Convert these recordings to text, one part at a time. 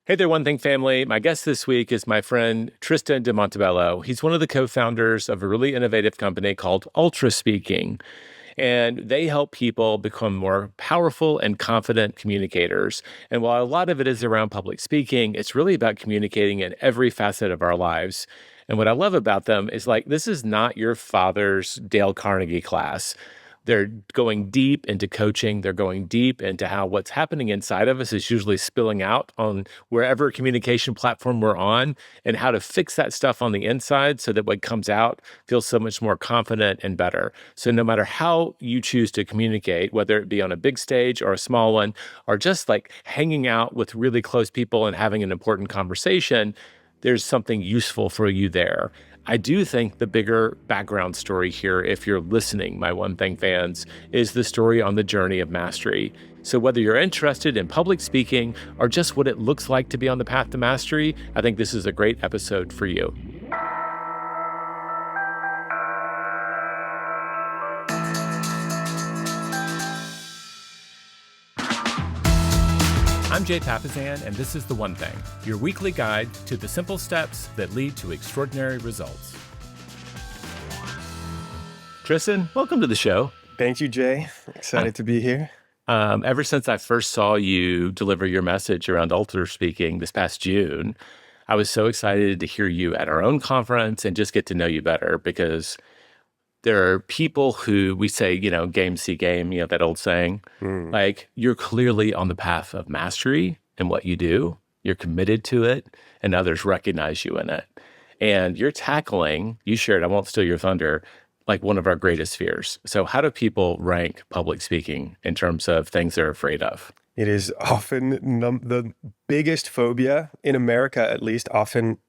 Hey there, One Thing family. My guest this week is my friend Tristan de Montebello. He's one of the co-founders of a really innovative company called Ultraspeaking, and they help people become more powerful and confident communicators. And while a lot of it is around public speaking, it's really about communicating in every facet of our lives. And what I love about them is this is not your father's Dale Carnegie class. They're going deep into coaching. They're going deep into how what's happening inside of us is usually spilling out on wherever communication platform we're on, and how to fix that stuff on the inside so that what comes out feels so much more confident and better. So no matter how you choose to communicate, whether it be on a big stage or a small one, or just hanging out with really close people and having an important conversation, there's something useful for you there. I do think the bigger background story here, if you're listening, my One Thing fans, is the story on the journey of mastery. So whether you're interested in public speaking or just what it looks like to be on the path to mastery, I think this is a great episode for you. I'm Jay Papazan, and this is The One Thing, your weekly guide to the simple steps that lead to extraordinary results. Tristan, welcome to the show. Thank you, Jay. Excited to be here. Ever since I first saw you deliver your message around Ultraspeaking this past June, I was so excited to hear you at our own conference and just get to know you better, because there are people who we say, game see game, that old saying, you're clearly on the path of mastery in what you do. You're committed to it, and others recognize you in it. And you're tackling, you shared, I won't steal your thunder, one of our greatest fears. So how do people rank public speaking in terms of things they're afraid of? It is often the biggest phobia in America, at least, often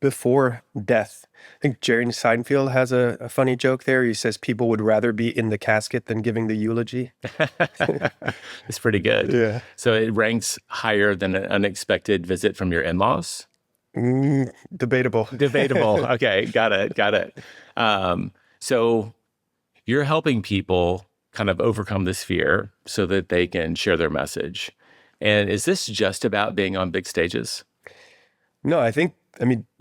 before death. I think Jerry Seinfeld has a funny joke there. He says people would rather be in the casket than giving the eulogy. It's pretty good. Yeah. So it ranks higher than an unexpected visit from your in-laws? Debatable. Debatable. Okay, got it. So you're helping people kind of overcome this fear so that they can share their message. And is this just about being on big stages? No,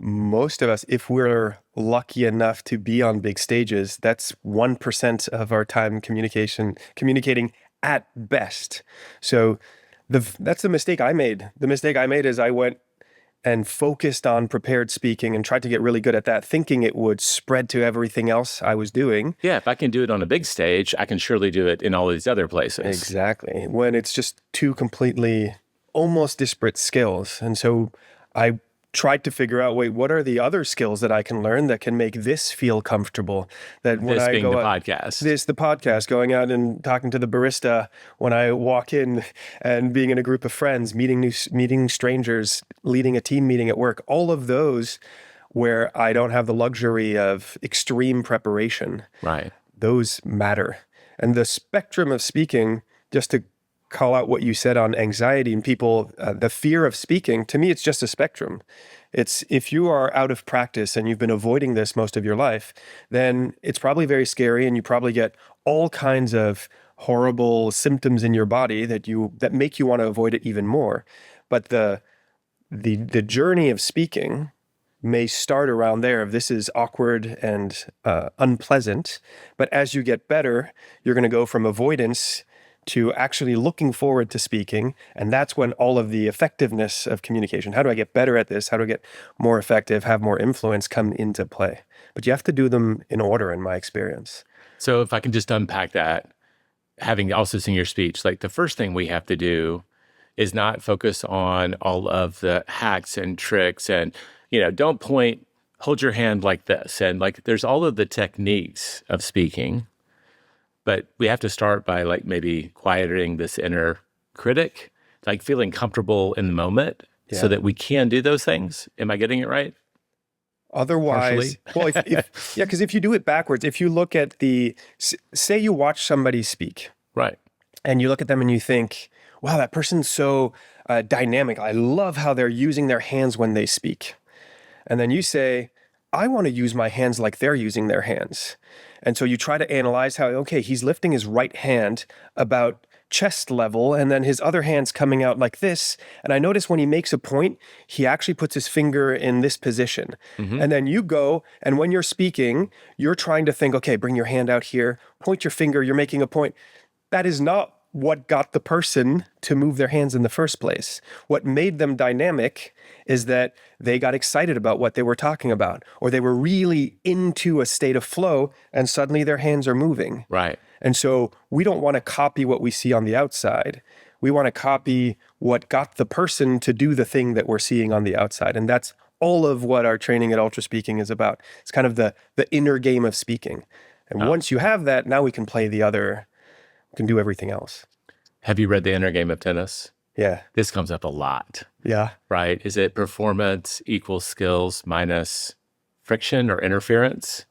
most of us, if we're lucky enough to be on big stages, that's 1% of our time communicating at best. So that's the mistake I made. The mistake I made is I went and focused on prepared speaking and tried to get really good at that, thinking it would spread to everything else I was doing. Yeah, if I can do it on a big stage, I can surely do it in all these other places. Exactly. When it's just two completely, almost disparate skills. And so I tried to figure out, what are the other skills that I can learn that can make this feel comfortable? That when this I being go the out, podcast. the podcast, going out and talking to the barista when I walk in, and being in a group of friends, meeting strangers, leading a team meeting at work, all of those where I don't have the luxury of extreme preparation. Right. Those matter. And the spectrum of speaking, just to call out what you said on anxiety and people, the fear of speaking, to me, it's just a spectrum. It's if you are out of practice and you've been avoiding this most of your life, then it's probably very scary, and you probably get all kinds of horrible symptoms in your body that make you want to avoid it even more. But the journey of speaking may start around there, if this is awkward and unpleasant. But as you get better, you're going to go from avoidance to actually looking forward to speaking. And that's when all of the effectiveness of communication, how do I get better at this? How do I get more effective, have more influence, come into play? But you have to do them in order, in my experience. So if I can just unpack that, having also seen your speech, the first thing we have to do is not focus on all of the hacks and tricks and, don't point, hold your hand like this. And there's all of the techniques of speaking. But we have to start by maybe quieting this inner critic, feeling comfortable in the moment so that we can do those things. Am I getting it right? Otherwise, because if you do it backwards, if you look at say you watch somebody speak. Right. And you look at them and you think, wow, that person's so dynamic. I love how they're using their hands when they speak. And then you say, I want to use my hands like they're using their hands. And so you try to analyze how, okay, he's lifting his right hand about chest level, and then his other hand's coming out like this. And I notice when he makes a point, he actually puts his finger in this position. And then you go, and when you're speaking, you're trying to think, okay, bring your hand out here, point your finger, you're making a point. That is not what got the person to move their hands in the first place. What made them dynamic is that they got excited about what they were talking about, or they were really into a state of flow, and suddenly their hands are moving. Right. And so we don't want to copy what we see on the outside. We want to copy what got the person to do the thing that we're seeing on the outside. And that's all of what our training at Ultraspeaking is about. It's kind of the inner game of speaking. And once you have that, now we can play the other, we can do everything else. Have you read The Inner Game of Tennis? Yeah. This comes up a lot, Yeah. right? Is it performance equals skills minus friction or interference?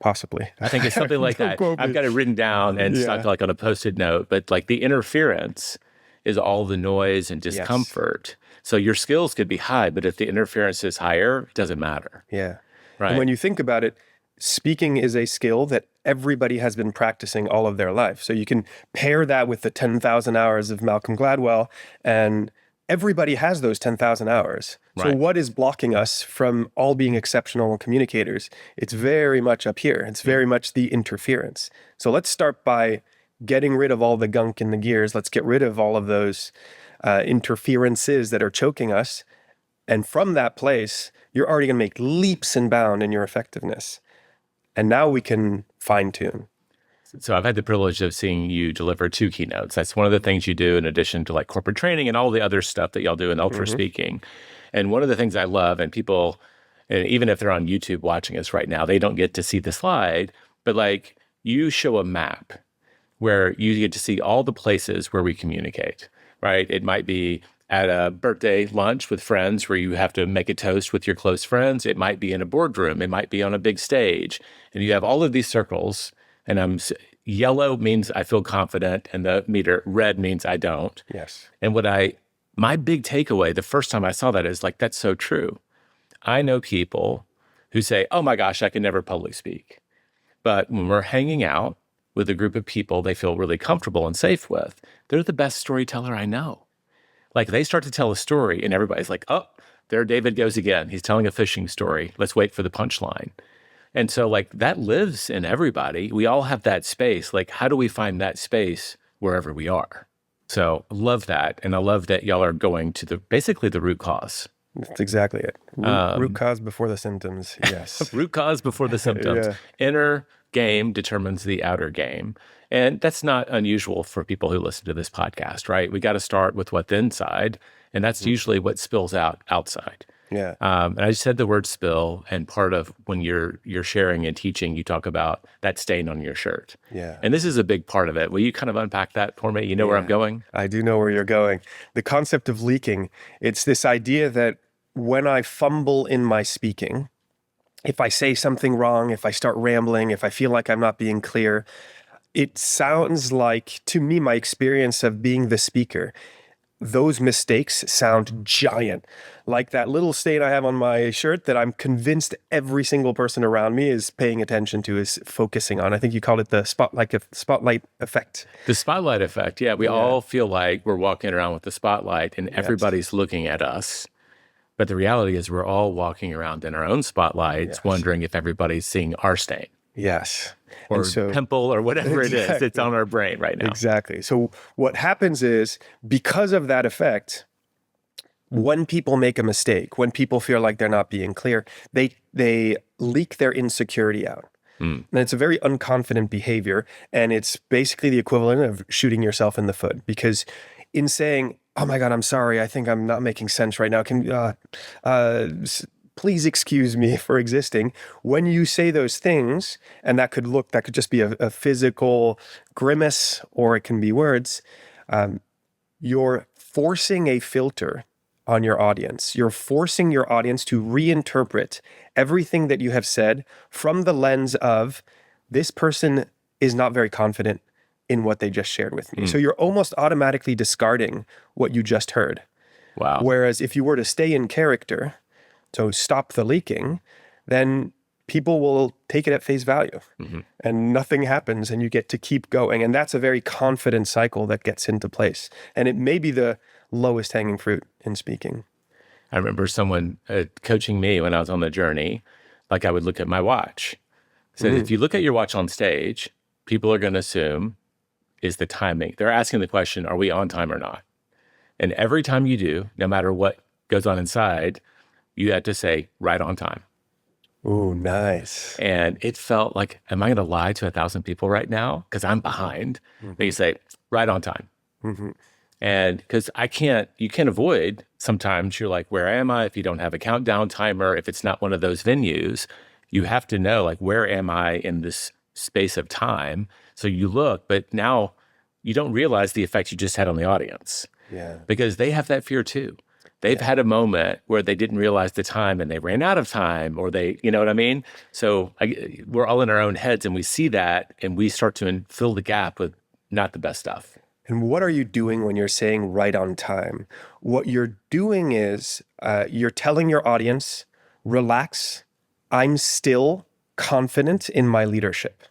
Possibly. I think it's something like that. I've got it written down and stuck like on a Post-it note, but like the interference is all the noise and discomfort. So your skills could be high, but if the interference is higher, it doesn't matter. Yeah. Right. And when you think about it, speaking is a skill that everybody has been practicing all of their life. So you can pair that with the 10,000 hours of Malcolm Gladwell, and everybody has those 10,000 hours. So what is blocking us from all being exceptional communicators? It's very much up here. It's very much the interference. So let's start by getting rid of all the gunk in the gears. Let's get rid of all of those interferences that are choking us. And from that place, you're already going to make leaps and bounds in your effectiveness. And now we can fine tune. So I've had the privilege of seeing you deliver 2 keynotes. That's one of the things you do in addition to like corporate training and all the other stuff that y'all do in Ultraspeaking. And one of the things I love, and people, and even if they're on YouTube watching us right now, they don't get to see the slide, but like you show a map where you get to see all the places where we communicate, right? It might be at a birthday lunch with friends where you have to make a toast with your close friends. It might be in a boardroom. It might be on a big stage. And you have all of these circles. And yellow means I feel confident, and the meter red means I don't. Yes. And my big takeaway the first time I saw that is like, that's so true. I know people who say, oh my gosh, I can never public speak. But when we're hanging out with a group of people they feel really comfortable and safe with, they're the best storyteller I know. Like they start to tell a story and everybody's like, oh, there David goes again. He's telling a fishing story. Let's wait for the punchline. And so like that lives in everybody. We all have that space. Like how do we find that space wherever we are? So I love that. And I love that y'all are going to basically the root cause. That's exactly it. Root cause before the symptoms. Yes. Root cause before the symptoms. Inner game determines the outer game. And that's not unusual for people who listen to this podcast, right? We got to start with what's inside, and that's usually what spills out outside. Yeah. And I just said the word spill, and part of when you're sharing and teaching, you talk about that stain on your shirt. Yeah. And this is a big part of it. Will you kind of unpack that for me? You know where I'm going? I do know where you're going. The concept of leaking, it's this idea that when I fumble in my speaking, if I say something wrong, if I start rambling, if I feel like I'm not being clear, it sounds like, to me, my experience of being the speaker, those mistakes sound giant. Like that little stain I have on my shirt that I'm convinced every single person around me is paying attention to, is focusing on. I think you called it the spotlight effect. The spotlight effect. Yeah, we all feel like we're walking around with the spotlight and everybody's looking at us. But the reality is we're all walking around in our own spotlights, wondering if everybody's seeing our stain. Yes. Or pimple or whatever it is. It's on our brain right now. Exactly. So what happens is, because of that effect, when people make a mistake, when people feel like they're not being clear, they leak their insecurity out. And it's a very unconfident behavior. And it's basically the equivalent of shooting yourself in the foot. Because in saying, oh my God, I'm sorry, I think I'm not making sense right now. Please excuse me for existing. When you say those things, and that could just be a physical grimace, or it can be words, you're forcing a filter on your audience. You're forcing your audience to reinterpret everything that you have said from the lens of, this person is not very confident in what they just shared with me. So you're almost automatically discarding what you just heard. Wow. Whereas if you were to stay in character, so stop the leaking, then people will take it at face value and nothing happens and you get to keep going. And that's a very confident cycle that gets into place. And it may be the lowest hanging fruit in speaking. I remember someone coaching me when I was on the journey. Like I would look at my watch. So if you look at your watch on stage, people are going to assume is the timing. They're asking the question, are we on time or not? And every time you do, no matter what goes on inside, you have to say right on time. Ooh, nice. And it felt like, am I going to lie to 1,000 people right now? Because I'm behind. But you say right on time. And because you can't avoid, sometimes you're like, where am I? If you don't have a countdown timer, if it's not one of those venues, you have to know, like, where am I in this space of time? So you look, but now you don't realize the effect you just had on the audience. Yeah. Because they have that fear too. They've had a moment where they didn't realize the time and they ran out of time, or you know what I mean? So we're all in our own heads and we see that and we start to fill the gap with not the best stuff. And what are you doing when you're saying right on time? What you're doing is you're telling your audience, relax, I'm still confident in my leadership.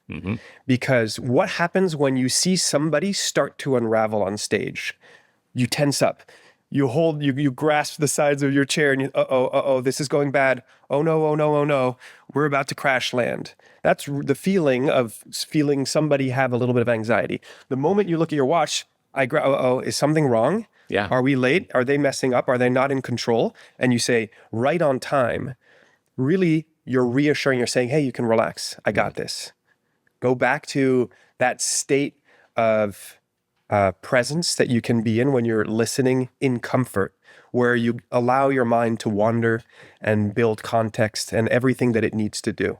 Because what happens when you see somebody start to unravel on stage? You tense up. You grasp the sides of your chair and you, this is going bad. Oh no, we're about to crash land. That's the feeling of feeling somebody have a little bit of anxiety. The moment you look at your watch, is something wrong? Yeah. Are we late? Are they messing up? Are they not in control? And you say, right on time. Really, you're reassuring, you're saying, hey, you can relax. I got this. Go back to that state of presence that you can be in when you're listening in comfort, where you allow your mind to wander and build context and everything that it needs to do.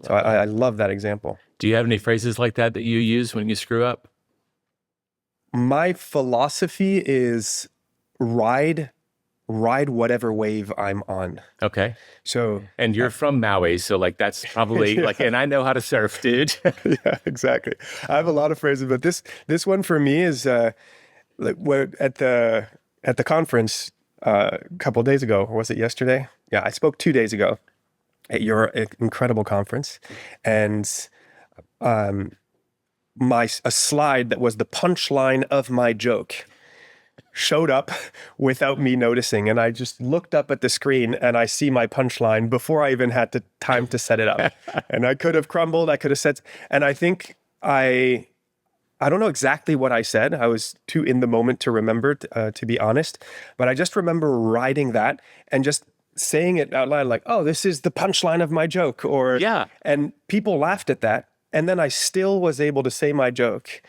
So I love that example. Do you have any phrases like that you use when you screw up? My philosophy is ride whatever wave I'm on. Okay. So, and you're from Maui, so like that's probably like, and I know how to surf, dude. Yeah, exactly. I have a lot of phrases, but this one for me is like at the conference a couple of days ago, or was it yesterday? Yeah, I spoke 2 days ago at your incredible conference, and a slide that was the punchline of my joke showed up without me noticing. And I just looked up at the screen and I see my punchline before I even had time to set it up. And I could have crumbled, I could have said, and I think I don't know exactly what I said. I was too in the moment to remember, to be honest. But I just remember writing that and just saying it out loud, like, oh, this is the punchline of my joke. And people laughed at that. And then I still was able to say my joke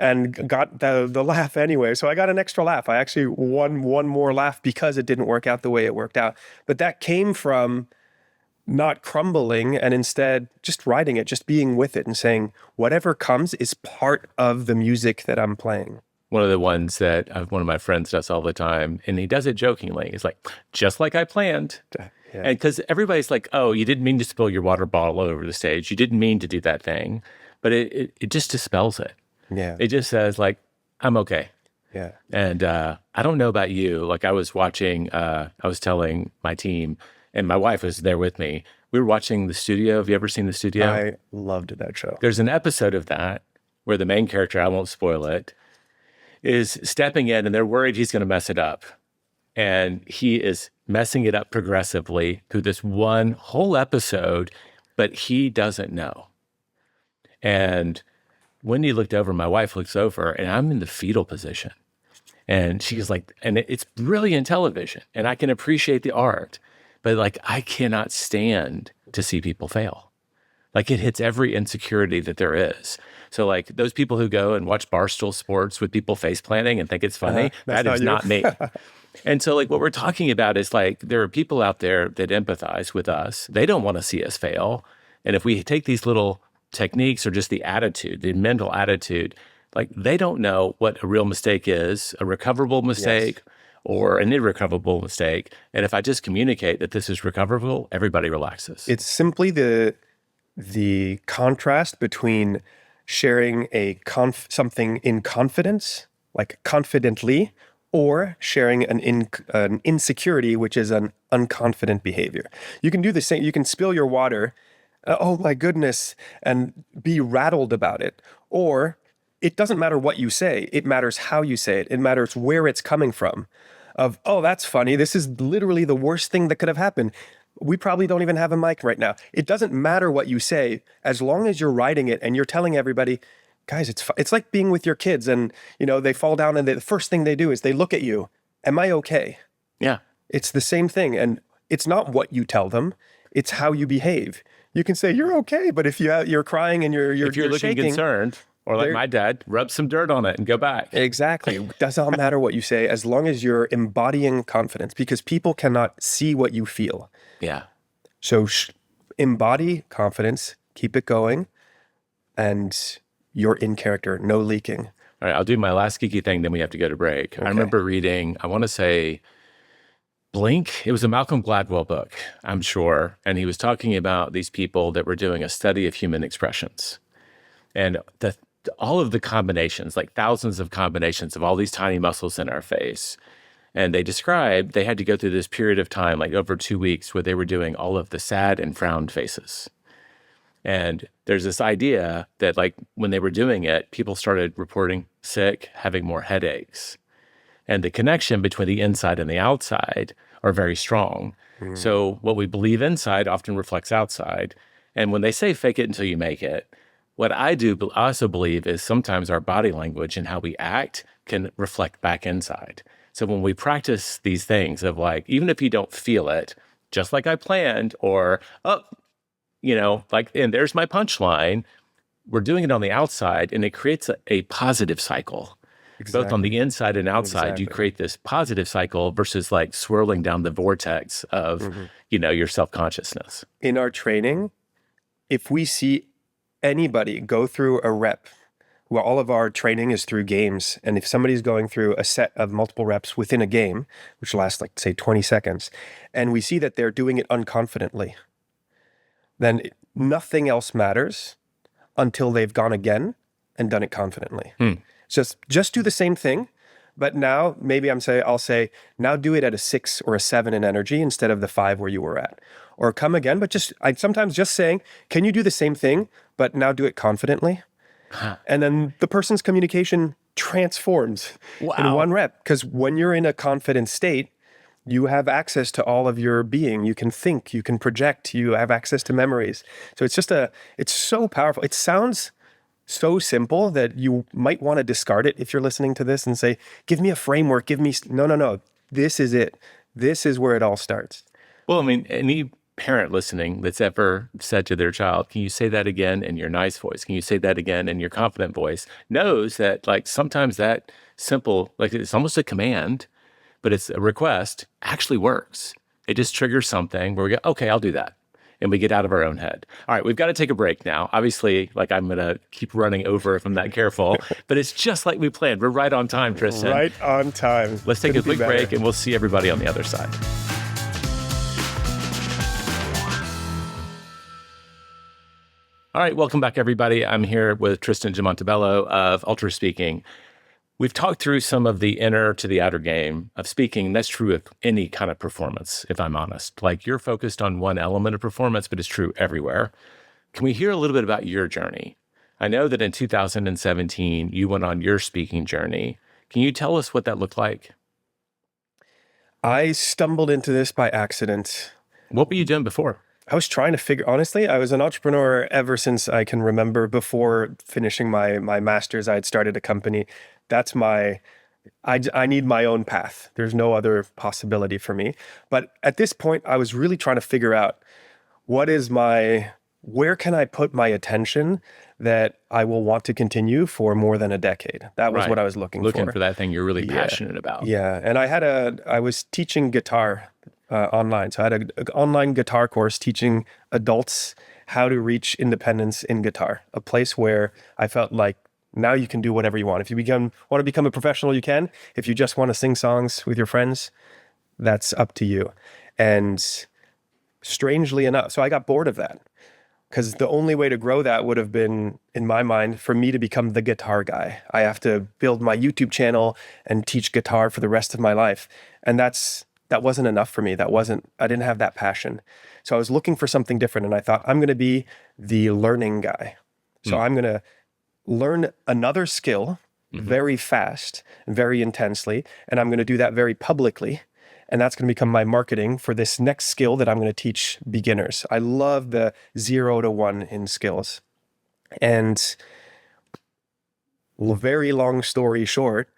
and got the laugh anyway. So I got an extra laugh. I actually won one more laugh because it didn't work out the way it worked out. But that came from not crumbling and instead just writing it, just being with it and saying, whatever comes is part of the music that I'm playing. One of the ones that one of my friends does all the time, and he does it jokingly. He's like, just like I planned. Yeah. And because everybody's like, oh, you didn't mean to spill your water bottle all over the stage. You didn't mean to do that thing. But it just dispels it. Yeah. It just says like, I'm okay. Yeah. And I don't know about you. Like I was telling my team, and my wife was there with me. We were watching The Studio. Have you ever seen The Studio? I loved that show. There's an episode of that where the main character, I won't spoil it, is stepping in and they're worried he's going to mess it up. And he is messing it up progressively through this one whole episode, but he doesn't know. And Wendy looked over, my wife looks over, and I'm in the fetal position. And she's like, and it's brilliant television, and I can appreciate the art, but like, I cannot stand to see people fail. Like it hits every insecurity that there is. So like those people who go and watch Barstool Sports with people face planting and think it's funny, that is not me. And so like what we're talking about is like, there are people out there that empathize with us. They don't want to see us fail. And if we take these little techniques or just the attitude, the mental attitude, like they don't know what a real mistake is, a recoverable mistake or an irrecoverable mistake. And if I just communicate that this is recoverable, everybody relaxes. It's simply the contrast between sharing something in confidence, like confidently, or sharing an insecurity, which is an unconfident behavior. You can do the same. You can spill your water oh my goodness, and be rattled about it. Or it doesn't matter what you say, it matters how you say it. It matters where it's coming from. Of, oh, that's funny. This is literally the worst thing that could have happened. We probably don't even have a mic right now. It doesn't matter what you say as long as you're writing it and you're telling everybody, guys, it's like being with your kids and, they fall down and the first thing they do is they look at you. Am I okay? Yeah. It's the same thing. And it's not what you tell them, it's how you behave. You can say you're okay, but if you're crying and you're If you're looking shaking, concerned, or like my dad, rub some dirt on it and go back. exactly. It does not matter what you say as long as you're embodying confidence because people cannot see what you feel. Yeah. So embody confidence, keep it going, and you're in character, no leaking. All right, I'll do my last geeky thing, then we have to go to break. Okay. I remember reading, I want to say, Blink. It was a Malcolm Gladwell book, I'm sure. And he was talking about these people that were doing a study of human expressions. And all of the combinations, like thousands of combinations of all these tiny muscles in our face. And they described they had to go through this period of time, like over 2 weeks, where they were doing all of the sad and frowned faces. And there's this idea that like when they were doing it, people started reporting sick, having more headaches. And the connection between the inside and the outside are very strong. So what we believe inside often reflects outside. And when they say fake it until you make it, what I also believe is sometimes our body language and how we act can reflect back inside. So when we practice these things of like, even if you don't feel it, just like I planned, or, like, and there's my punchline, we're doing it on the outside and it creates a positive cycle. Exactly. Both on the inside and outside, exactly. You create this positive cycle versus like swirling down the vortex of, your self-consciousness. In our training, if we see anybody go through a rep, well, all of our training is through games. And if somebody's going through a set of multiple reps within a game, which lasts like, say, 20 seconds, and we see that they're doing it unconfidently, then nothing else matters until they've gone again and done it confidently. Just do the same thing, but now maybe I'll say, now do it at a 6 or a 7 in energy instead of the 5 where you were at. Or come again, but sometimes just saying, can you do the same thing, but now do it confidently? And then the person's communication transforms in one rep. Because when you're in a confident state, you have access to all of your being. You can think, you can project, you have access to memories. So it's so powerful. It sounds so simple that you might want to discard it if you're listening to this and say, give me a framework, no. This is it. This is where it all starts. Well, I mean, any parent listening that's ever said to their child, can you say that again in your nice voice? Can you say that again in your confident voice? Knows that like sometimes that simple, like it's almost a command, but it's a request, actually works. It just triggers something where we go, okay, I'll do that. And we get out of our own head. All right, we've got to take a break now. Obviously, like I'm going to keep running over if I'm not careful, but it's just like we planned. We're right on time, Tristan. Right on time. Let's take a quick break and we'll see everybody on the other side. All right, welcome back, everybody. I'm here with Tristan de Montebello of Ultraspeaking. We've talked through some of the inner to the outer game of speaking. That's true of any kind of performance, if I'm honest. Like you're focused on one element of performance, but it's true everywhere. Can we hear a little bit about your journey? I know that in 2017, you went on your speaking journey. Can you tell us what that looked like? I stumbled into this by accident. What were you doing before? I was trying to honestly, I was an entrepreneur ever since I can remember. Before finishing my master's, I had started a company. That's I need my own path. There's no other possibility for me. But at this point, I was really trying to figure out where can I put my attention that I will want to continue for more than a decade. That was what I was looking for. Looking for that thing you're really passionate about. Yeah. And I was teaching guitar online. So I had an online guitar course teaching adults how to reach independence in guitar, a place where I felt like now you can do whatever you want. If you want to become a professional, you can. If you just want to sing songs with your friends, that's up to you. And strangely enough, so I got bored of that because the only way to grow that would have been, in my mind, for me to become the guitar guy. I have to build my YouTube channel and teach guitar for the rest of my life. And that's that wasn't enough for me. I didn't have that passion. So I was looking for something different, and I thought, I'm going to be the learning guy. So I'm going to learn another skill very fast, very intensely, and I'm going to do that very publicly. And that's going to become my marketing for this next skill that I'm going to teach beginners. I love the 0 to 1 in skills. And very long story short,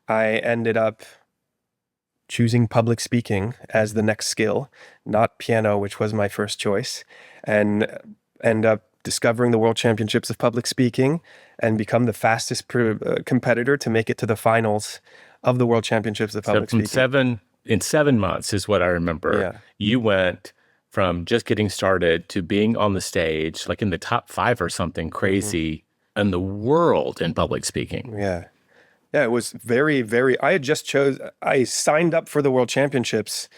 I ended up choosing public speaking as the next skill, not piano, which was my first choice, and end up discovering the World Championships of Public Speaking and become the fastest competitor to make it to the finals of the World Championships of Public Speaking. In 7 months is what I remember. You went from just getting started to being on the stage, like in the top 5 or something crazy in the world in public speaking. Yeah, it was very, very, I signed up for the World Championships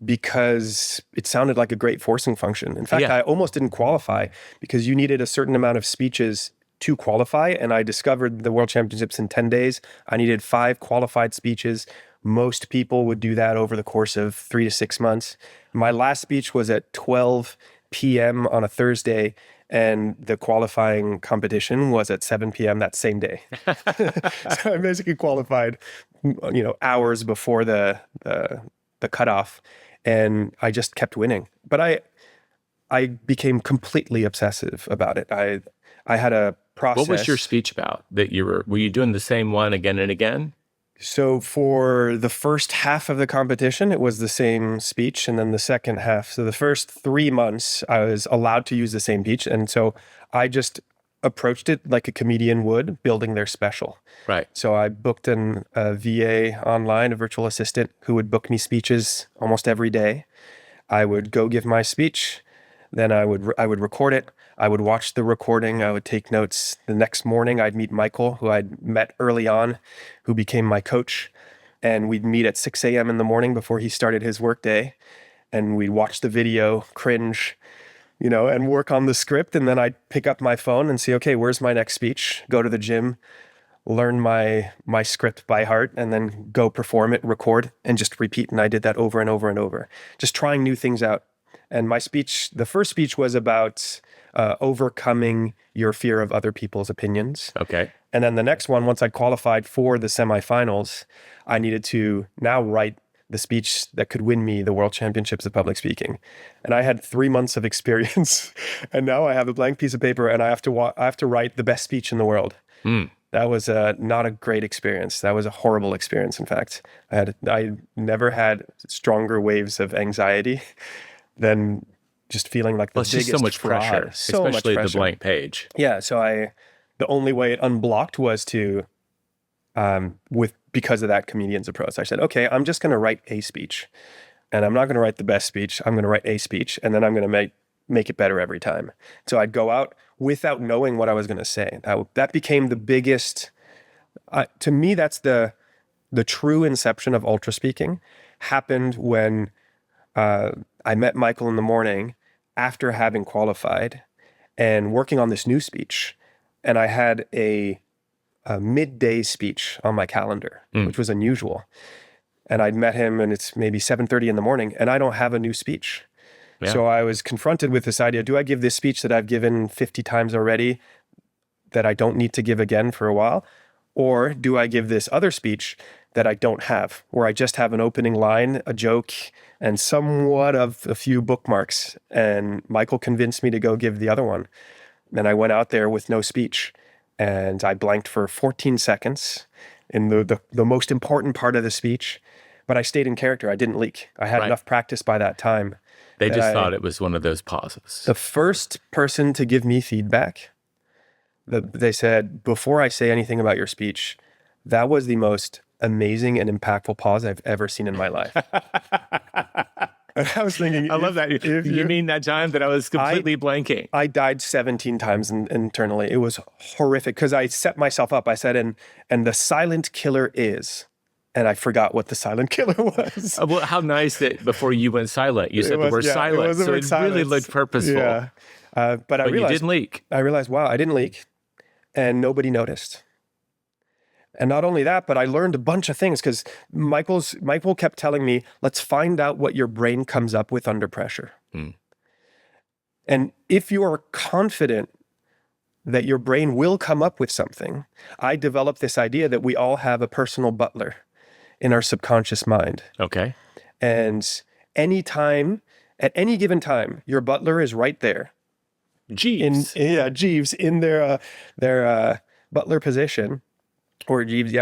because it sounded like a great forcing function. In fact, I almost didn't qualify because you needed a certain amount of speeches to qualify. And I discovered the World Championships in 10 days. I needed 5 qualified speeches. Most people would do that over the course of 3 to 6 months. My last speech was at 12 p.m. on a Thursday, and the qualifying competition was at 7 p.m. that same day. So I basically qualified, hours before the cutoff, and I just kept winning. But I became completely obsessive about it. I had a process. What was your speech about that were you doing the same one again and again? So for the first half of the competition, it was the same speech. And then the second half, so the first 3 months, I was allowed to use the same speech. And so I just approached it like a comedian would, building their special. Right. So I booked a VA online, a virtual assistant, who would book me speeches almost every day. I would go give my speech. Then I would record it. I would watch the recording. I would take notes. The next morning, I'd meet Michael, who I'd met early on, who became my coach. And we'd meet at 6 a.m. in the morning before he started his workday. And we'd watch the video, cringe, and work on the script. And then I'd pick up my phone and see, okay, where's my next speech? Go to the gym, learn my script by heart, and then go perform it, record, and just repeat. And I did that over and over and over, just trying new things out. And my speech, the first speech was about overcoming your fear of other people's opinions. Okay. And then the next one, once I qualified for the semifinals, I needed to now write the speech that could win me the World Championships of Public Speaking. And I had 3 months of experience, and now I have a blank piece of paper, and I have to write the best speech in the world. That was not a great experience. That was a horrible experience. In fact, I never had stronger waves of anxiety than just feeling like the biggest just so much fraud. pressure, especially the blank page. Yeah, so the only way it unblocked was to, because of that comedian's approach. I said, okay, I'm just going to write a speech, and I'm not going to write the best speech. I'm going to write a speech, and then I'm going to make it better every time. So I'd go out without knowing what I was going to say. That became the biggest. To me, that's the true inception of Ultraspeaking. Happened when I met Michael in the morning after having qualified and working on this new speech. And I had a midday speech on my calendar, which was unusual. And I'd met him, and it's maybe 7:30 in the morning, and I don't have a new speech. Yeah. So I was confronted with this idea, do I give this speech that I've given 50 times already that I don't need to give again for a while? Or do I give this other speech that I don't have, where I just have an opening line, a joke, and somewhat of a few bookmarks? And Michael convinced me to go give the other one. And I went out there with no speech, and I blanked for 14 seconds in the most important part of the speech, but I stayed in character. I didn't leak. I had enough practice by that time. They just thought it was one of those pauses. The first person to give me feedback, they said, before I say anything about your speech, that was the most amazing and impactful pause I've ever seen in my life. And I was thinking, I love that. You mean that time that I was completely blanking? I died 17 times internally. It was horrific because I set myself up. I said, and the silent killer is, and I forgot what the silent killer was. Well, how nice that before you went silent, you said the word silent. So it really looked purposeful. Yeah. But you didn't leak. I realized, wow, I didn't leak, and nobody noticed. And not only that, but I learned a bunch of things because Michael kept telling me, let's find out what your brain comes up with under pressure. And if you are confident that your brain will come up with something, I developed this idea that we all have a personal butler in our subconscious mind. Okay. And at any given time, your butler is right there. Jeeves. Jeeves in their butler position, or Jeeves,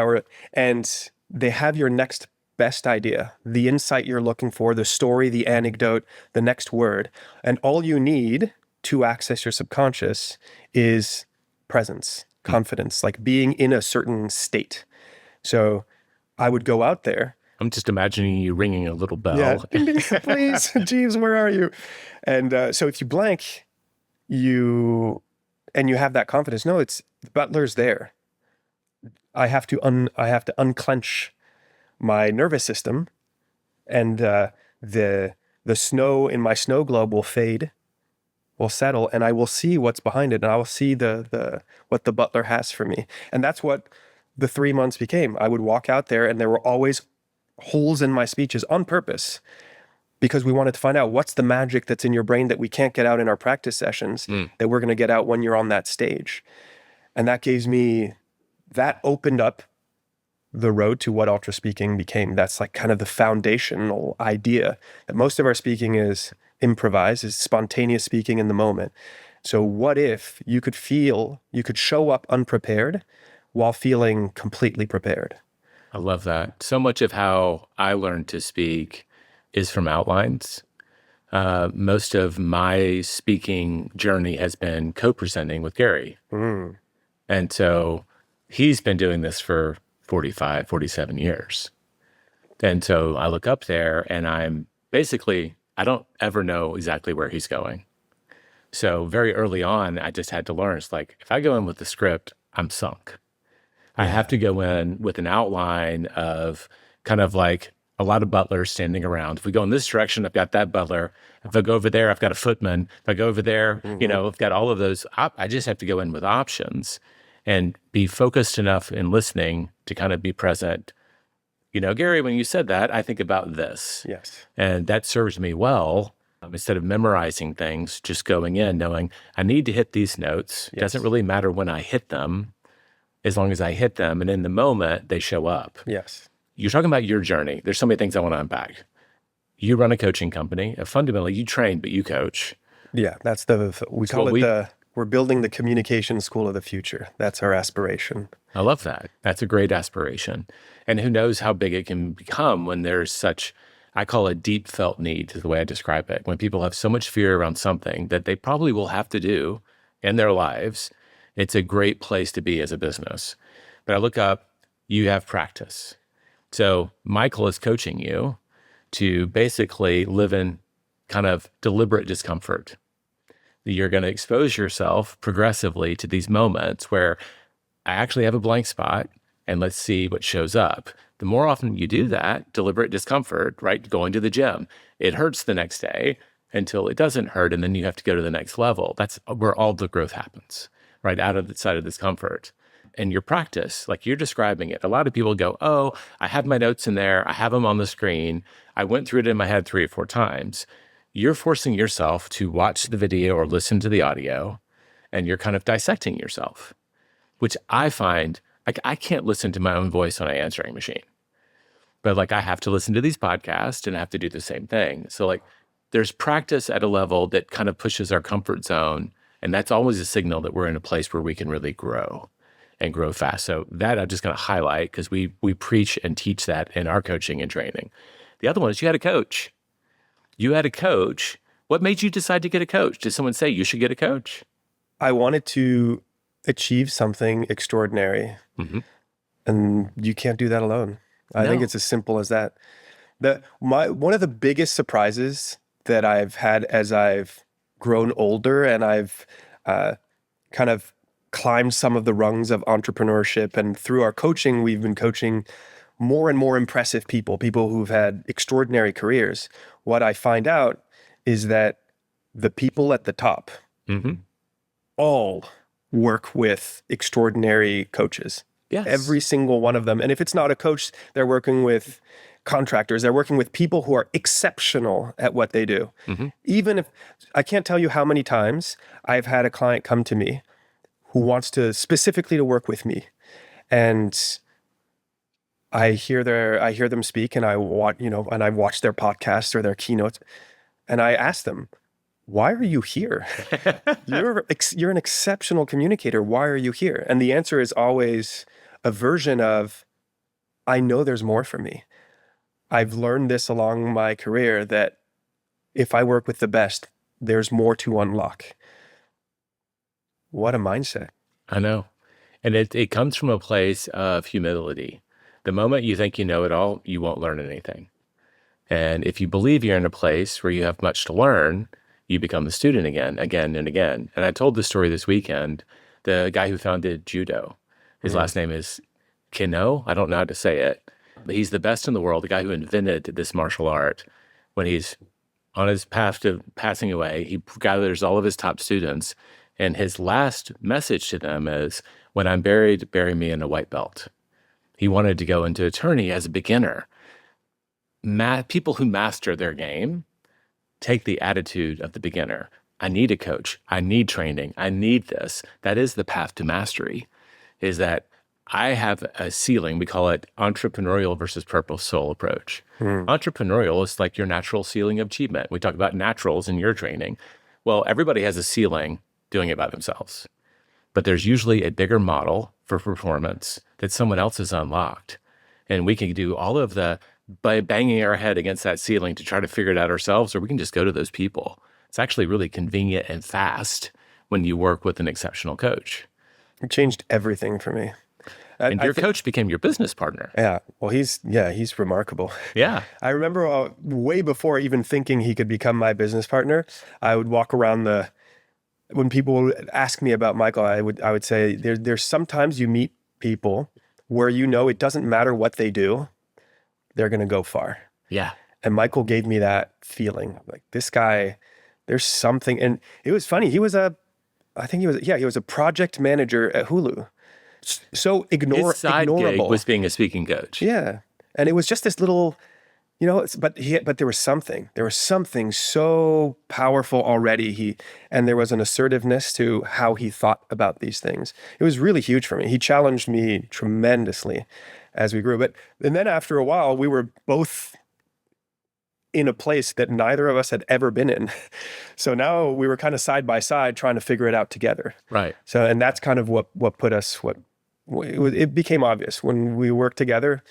and they have your next best idea, the insight you're looking for, the story, the anecdote, the next word. And all you need to access your subconscious is presence, confidence, like being in a certain state. So I would go out there. I'm just imagining you ringing a little bell. Yeah, ding, ding, please, Jeeves, where are you? And so if you blank, you have that confidence. No, it's the butler's there. I have to unclench my nervous system, and the snow in my snow globe will fade, will settle, and I will see what's behind it, and I will see what the butler has for me. And that's what the 3 months became. I would walk out there, and there were always holes in my speeches on purpose, because we wanted to find out what's the magic that's in your brain that we can't get out in our practice sessions that we're going to get out when you're on that stage. And that opened up the road to what Ultraspeaking became. That's like kind of the foundational idea, that most of our speaking is improvised, is spontaneous speaking in the moment. So what if you could show up unprepared while feeling completely prepared? I love that. So much of how I learned to speak is from outlines. Most of my speaking journey has been co-presenting with Gary. And so he's been doing this for 45, 47 years. And so I look up there and I don't ever know exactly where he's going. So very early on, I just had to learn. It's like, if I go in with the script, I'm sunk. I have to go in with an outline of kind of like a lot of butlers standing around. If we go in this direction, I've got that butler. If I go over there, I've got a footman. If I go over there, I've got all of those. I just have to go in with options and be focused enough in listening to kind of be present. Gary, when you said that, I think about this. Yes. And that serves me well. Instead of memorizing things, just going in, knowing I need to hit these notes. It doesn't really matter when I hit them, as long as I hit them. And in the moment, they show up. Yes. You're talking about your journey. There's so many things I want to unpack. You run a coaching company. Fundamentally, you train, but you coach. Yeah, that's we're building the communication school of the future. That's our aspiration. I love that. That's a great aspiration. And who knows how big it can become when there's such, I call it deep felt need, is the way I describe it. When people have so much fear around something that they probably will have to do in their lives, it's a great place to be as a business. But I look up, you have practice. So Michael is coaching you to basically live in kind of deliberate discomfort. You're going to expose yourself progressively to these moments where I actually have a blank spot and let's see what shows up. The more often you do that, deliberate discomfort, right? Going to the gym, it hurts the next day until it doesn't hurt. And then you have to go to the next level. That's where all the growth happens, right? Out of the side of discomfort. And your practice, like you're describing it, a lot of people go, oh, I have my notes in there. I have them on the screen. I went through it in my head 3 or 4 times. You're forcing yourself to watch the video or listen to the audio, and you're kind of dissecting yourself, which I find, like, I can't listen to my own voice on an answering machine, but like I have to listen to these podcasts and I have to do the same thing. So like there's practice at a level that kind of pushes our comfort zone. And that's always a signal that we're in a place where we can really grow and grow fast. So that I'm just going to highlight because we preach and teach that in our coaching and training. The other one is you had a coach. You had a coach. What made you decide to get a coach? Did someone say you should get a coach? I wanted to achieve something extraordinary. And you can't do that alone. I think it's as simple as that. One of the biggest surprises that I've had as I've grown older and I've kind of climbed some of the rungs of entrepreneurship, and through our coaching, we've been coaching more and more impressive people who've had extraordinary careers. What I find out is that the people at the top all work with extraordinary coaches. Every Yes. single one of them. And if it's not a coach, they're working with contractors. They're working with people who are exceptional at what they do. Hmm. Even if I can't tell you how many times I've had a client come to me who wants to specifically to work with me. And I hear them speak and I watch their podcasts or their keynotes and I ask them, why are you here? You're an exceptional communicator. Why are you here? And the answer is always a version of, I know there's more for me. I've learned this along my career that if I work with the best, there's more to unlock. What a mindset. I know. And it comes from a place of humility. The moment you think you know it all, you won't learn anything. And if you believe you're in a place where you have much to learn, you become the student again and again. And I told this story this weekend. The guy who founded judo, his last name is Kino. I don't know how to say it, but he's the best in the world, the guy who invented this martial art. When he's on his path to passing away, he gathers all of his top students. And his last message to them is, when I'm buried, bury me in a white belt. He wanted to go into attorney as a beginner. People who master their game take the attitude of the beginner. I need a coach. I need training. I need this. That is the path to mastery, is that I have a ceiling. We call it entrepreneurial versus purposeful approach. Entrepreneurial is like your natural ceiling of achievement. We talk about naturals in your training. Well, everybody has a ceiling doing it by themselves. But there's usually a bigger model for performance that someone else has unlocked. And we can do all of by banging our head against that ceiling to try to figure it out ourselves, or we can just go to those people. It's actually really convenient and fast when you work with an exceptional coach. It changed everything for me. And your coach became your business partner. Yeah. Well, he's remarkable. Yeah. I remember way before even thinking he could become my business partner, I would walk around when people would ask me about Michael, I would say there's sometimes you meet people where it doesn't matter what they do, they're going to go far. Yeah. And Michael gave me that feeling, like, this guy, there's something. And it was funny. He was a project manager at Hulu. So His side ignorable. gig was being a speaking coach. Yeah. And it was just this little, but there was something so powerful already. And there was an assertiveness to how he thought about these things. It was really huge for me. He challenged me tremendously as we grew. And then after a while, we were both in a place that neither of us had ever been in. So now we were kind of side by side trying to figure it out together. Right. So, and that's kind of what put us, it became obvious when we worked together.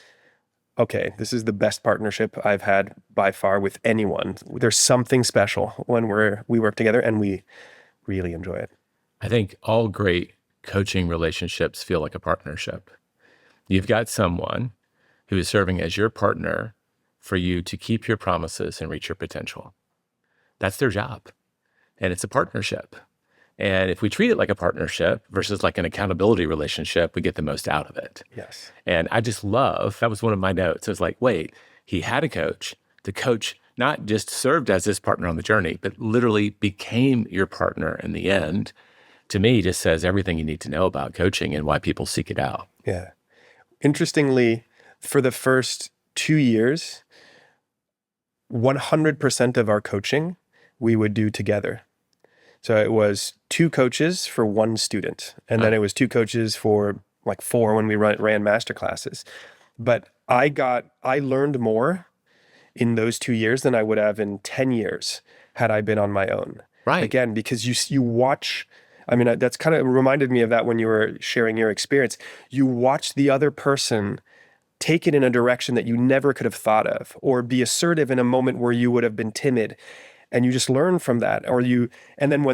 Okay, this is the best partnership I've had by far with anyone. There's something special when we work together, and we really enjoy it. I think all great coaching relationships feel like a partnership. You've got someone who is serving as your partner for you to keep your promises and reach your potential. That's their job. And it's a partnership. And if we treat it like a partnership versus like an accountability relationship, we get the most out of it. Yes. And I just love, that was one of my notes. I was like, wait, he had a coach. The coach not just served as his partner on the journey, but literally became your partner in the end. To me, just says everything you need to know about coaching and why people seek it out. Yeah. Interestingly, for the first 2 years, 100% of our coaching we would do together. So it was 2 coaches for 1 student. And then it was 2 coaches for like 4 when we ran master classes. But I learned more in those 2 years than I would have in 10 years had I been on my own. Right. Again, because you watch, I mean, that's kind of reminded me of that when you were sharing your experience. You watch the other person take it in a direction that you never could have thought of, or be assertive in a moment where you would have been timid. And you just learn from that. And then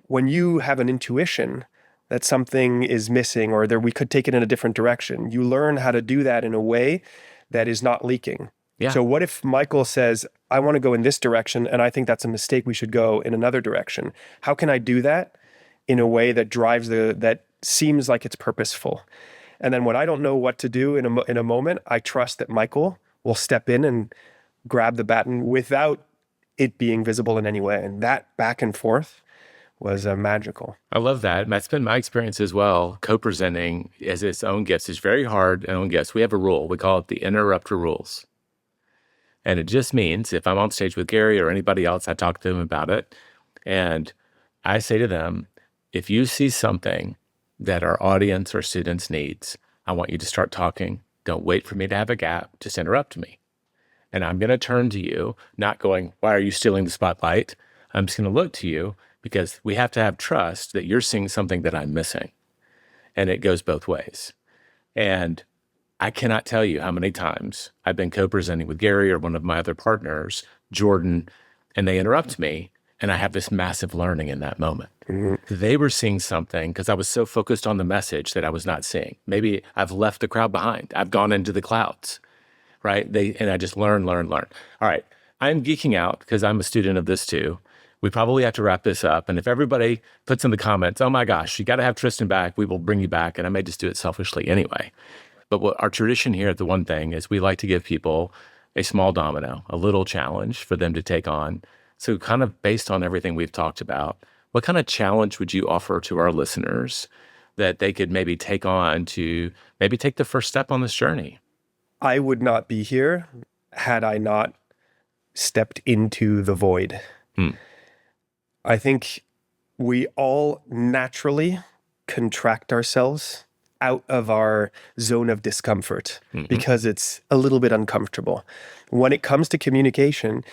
when you have an intuition that something is missing, or we could take it in a different direction, you learn how to do that in a way that is not leaking. Yeah. So what if Michael says, I want to go in this direction, and I think that's a mistake, we should go in another direction. How can I do that in a way that that seems like it's purposeful? And then when I don't know what to do in a moment, I trust that Michael will step in and grab the baton without it being visible in any way. And that back and forth was magical. I love that. That's been my experience as well. Co-presenting as its own gifts is very hard. Own gifts. We have a rule. We call it the interrupter rules. And it just means if I'm on stage with Gary or anybody else, I talk to them about it. And I say to them, if you see something that our audience or students needs, I want you to start talking. Don't wait for me to have a gap. Just interrupt me. And I'm going to turn to you, not going, why are you stealing the spotlight? I'm just going to look to you because we have to have trust that you're seeing something that I'm missing. And it goes both ways. And I cannot tell you how many times I've been co-presenting with Gary or one of my other partners, Jordan, and they interrupt me, and I have this massive learning in that moment. Mm-hmm. They were seeing something because I was so focused on the message that I was not seeing. Maybe I've left the crowd behind. I've gone into the clouds, right? And I just learn. All right, I'm geeking out because I'm a student of this too. We probably have to wrap this up. And if everybody puts in the comments, oh my gosh, you got to have Tristan back, we will bring you back. And I may just do it selfishly anyway. But what our tradition here at The One Thing is we like to give people a small domino, a little challenge for them to take on. So kind of based on everything we've talked about, what kind of challenge would you offer to our listeners that they could maybe take on to maybe take the first step on this journey? I would not be here had I not stepped into the void. I think we all naturally contract ourselves out of our zone of discomfort because it's a little bit uncomfortable. When it comes to communication,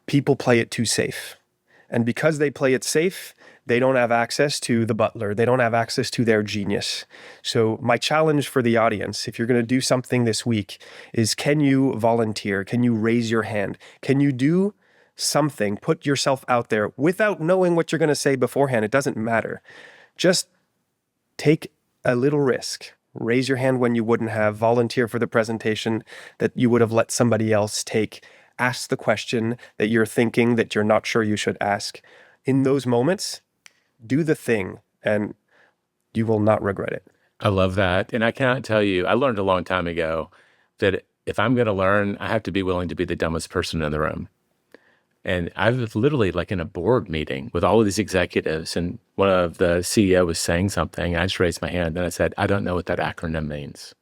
people play it too safe. And because they play it safe, they don't have access to the butler. They don't have access to their genius. So my challenge for the audience, if you're going to do something this week, is can you volunteer? Can you raise your hand? Can you do something, put yourself out there without knowing what you're going to say beforehand? It doesn't matter. Just take a little risk. Raise your hand when you wouldn't have. Volunteer for the presentation that you would have let somebody else take. Ask the question that you're thinking that you're not sure you should ask. In those moments, do the thing and you will not regret it. I love that. And I cannot tell you, I learned a long time ago that if I'm going to learn, I have to be willing to be the dumbest person in the room. And I was literally like in a board meeting with all of these executives, and one of the CEO was saying something, and I just raised my hand and I said, I don't know what that acronym means.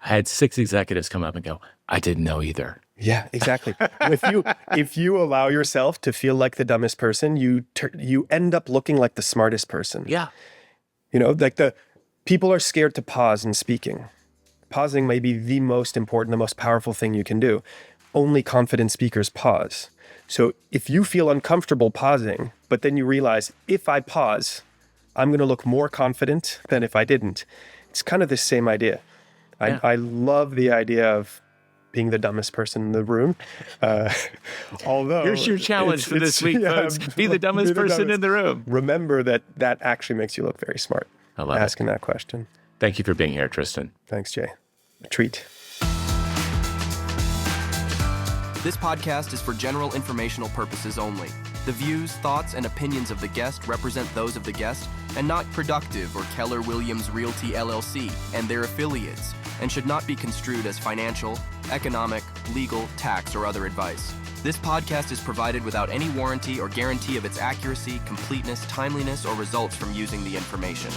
I had 6 executives come up and go, I didn't know either. Yeah, exactly. If you allow yourself to feel like the dumbest person, you end up looking like the smartest person. Yeah. You know, like the people are scared to pause in speaking. Pausing may be the most important, the most powerful thing you can do. Only confident speakers pause. So if you feel uncomfortable pausing, but then you realize, if I pause, I'm going to look more confident than if I didn't. It's kind of the same idea. Yeah. I love the idea of being the dumbest person in the room. Although here's your challenge for this week, folks. Be the dumbest person in the room. Remember that actually makes you look very smart. I love asking that question. Thank you for being here, Tristan. Thanks, Jay. A treat. This podcast is for general informational purposes only. The views, thoughts, and opinions of the guest represent those of the guest and not Productive or Keller Williams Realty LLC and their affiliates, and should not be construed as financial, economic, legal, tax, or other advice. This podcast is provided without any warranty or guarantee of its accuracy, completeness, timeliness, or results from using the information.